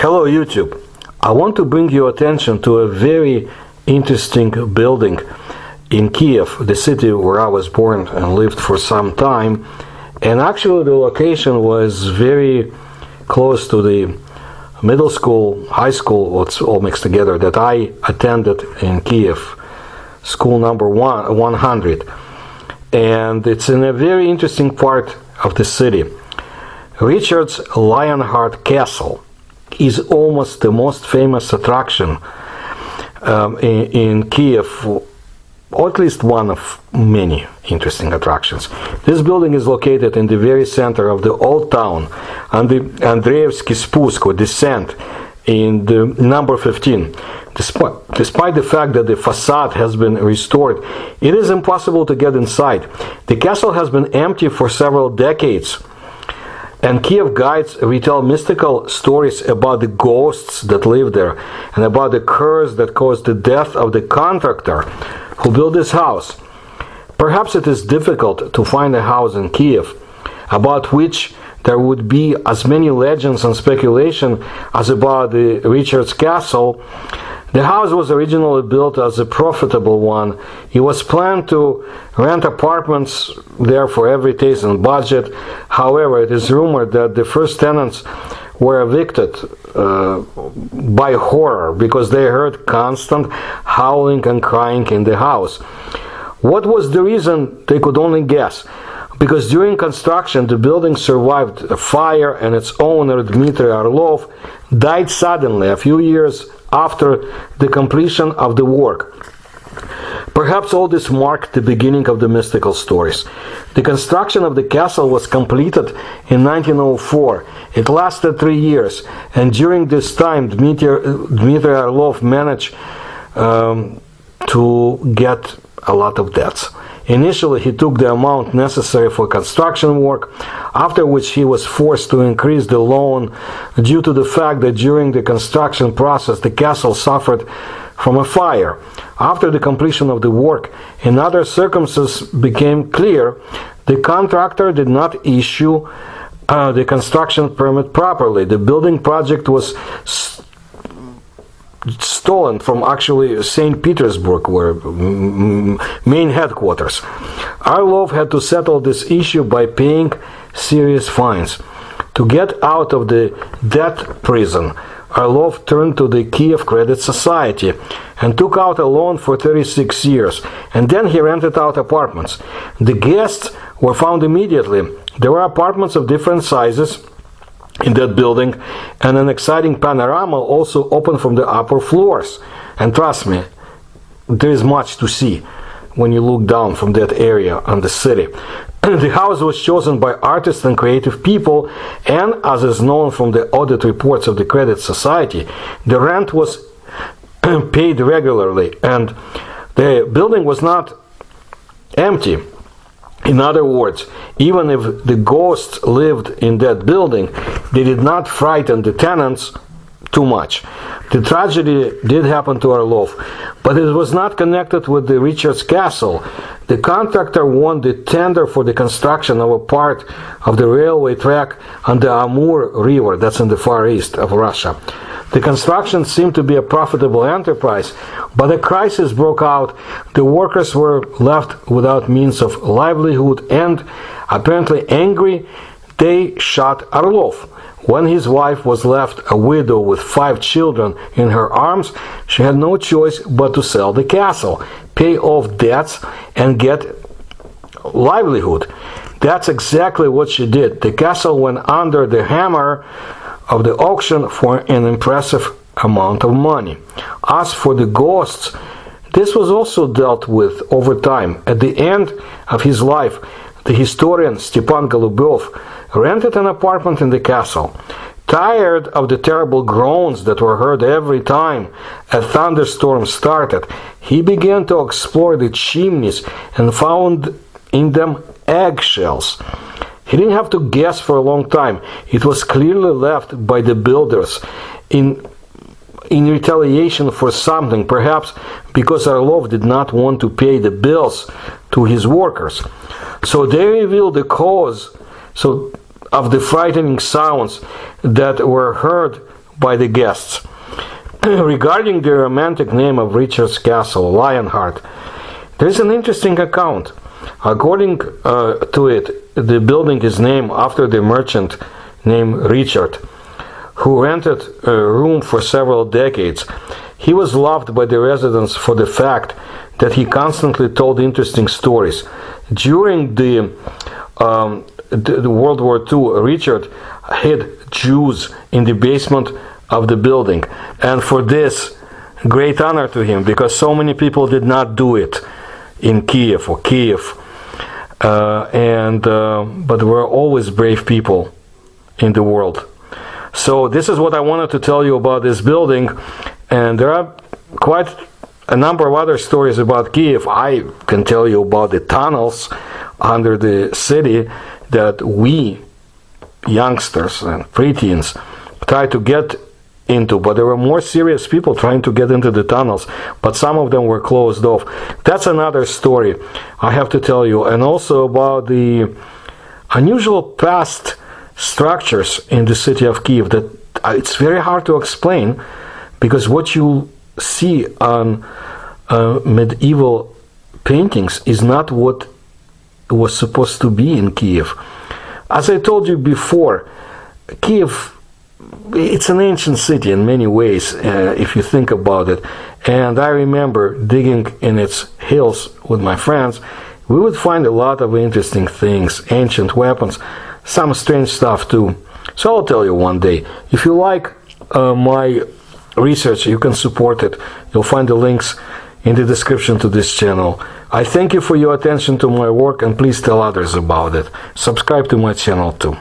Hello YouTube. I want to bring your attention to a very interesting building in Kiev, the city where I was born and lived for some time. And actually the location was very close to the middle school, high school, it's all mixed together, that I attended in Kiev, school number 100. And it's in a very interesting part of the city. Richard's Lionheart Castle is almost the most famous attraction in Kiev, or at least one of many interesting attractions. This building is located in the very center of the old town on the Andreyevsky Spusk, or descent, in the number 15. Despite the fact that the facade has been restored, it is impossible to get inside. The castle has been empty for several decades, and Kiev guides retell mystical stories about the ghosts that live there and about the curse that caused the death of the contractor who built this house. Perhaps it is difficult to find a house in Kiev about which there would be as many legends and speculation as about the Richard's Castle. The house was originally built as a profitable one. It was planned to rent apartments there for every taste and budget. However, it is rumored that the first tenants were evicted by horror because they heard constant howling and crying in the house. What was the reason? They could only guess. Because during construction, the building survived a fire, and its owner, Dmitry Orlov, died suddenly a few years after the completion of the work. Perhaps all this marked the beginning of the mystical stories. The construction of the castle was completed in 1904. It lasted 3 years, and during this time, Dmitry Orlov managed to get a lot of debts. Initially, he took the amount necessary for construction work, after which he was forced to increase the loan due to the fact that during the construction process the castle suffered from a fire. After the completion of the work, and other circumstances became clear, the contractor did not issue the construction permit properly. The building project was stolen from actually St. Petersburg, where main headquarters. Orlov had to settle this issue by paying serious fines. To get out of the debt prison, Orlov turned to the Kiev Credit Society and took out a loan for 36 years, and then he rented out apartments. The guests were found immediately. There were apartments of different sizes in that building, and an exciting panorama also opened from the upper floors. And trust me, there is much to see when you look down from that area on the city. The house was chosen by artists and creative people, and as is known from the audit reports of the Credit Society, the rent was paid regularly, and the building was not empty. In other words, even if the ghosts lived in that building, they did not frighten the tenants too much. The tragedy did happen to Orlov, but it was not connected with the Richard's Castle. The contractor won the tender for the construction of a part of the railway track on the Amur River, that's in the far east of Russia. The construction seemed to be a profitable enterprise, but a crisis broke out. The workers were left without means of livelihood, and, apparently angry, they shot Orlov. When his wife was left a widow with 5 children in her arms, she had no choice but to sell the castle, pay off debts, and get livelihood. That's exactly what she did. The castle went under the hammer of the auction for an impressive amount of money. As for the ghosts, this was also dealt with over time. At the end of his life, the historian Stepan Golubov rented an apartment in the castle. Tired of the terrible groans that were heard every time a thunderstorm started, he began to explore the chimneys and found in them eggshells. He didn't have to guess for a long time. It was clearly left by the builders in retaliation for something, perhaps because Orlov did not want to pay the bills to his workers. So they revealed the cause of the frightening sounds that were heard by the guests. Regarding the romantic name of Richard's castle, Lionheart, there is an interesting account. According to it, the building is named after the merchant named Richard, who rented a room for several decades. He was loved by the residents for the fact that he constantly told interesting stories. During the World War II, Richard hid Jews in the basement of the building, and for this, great honor to him, because so many people did not do it in Kiev or Kyiv, but there were always brave people in the world. So this is what I wanted to tell you about this building, and there are quite a number of other stories about Kiev. I can tell you about the tunnels under the city that we youngsters and preteens try to get into, but there were more serious people trying to get into the tunnels, but some of them were closed off. That's another story I have to tell you. And also about the unusual past structures in the city of Kiev that it's very hard to explain, because what you see on medieval paintings is not what was supposed to be in Kiev. As I told you before, Kiev, it's an ancient city in many ways, if you think about it. And I remember digging in its hills with my friends. We would find a lot of interesting things, ancient weapons, some strange stuff too. So I'll tell you one day. If you like my research, you can support it. You'll find the links in the description to this channel. I thank you for your attention to my work, and please tell others about it. Subscribe to my channel too.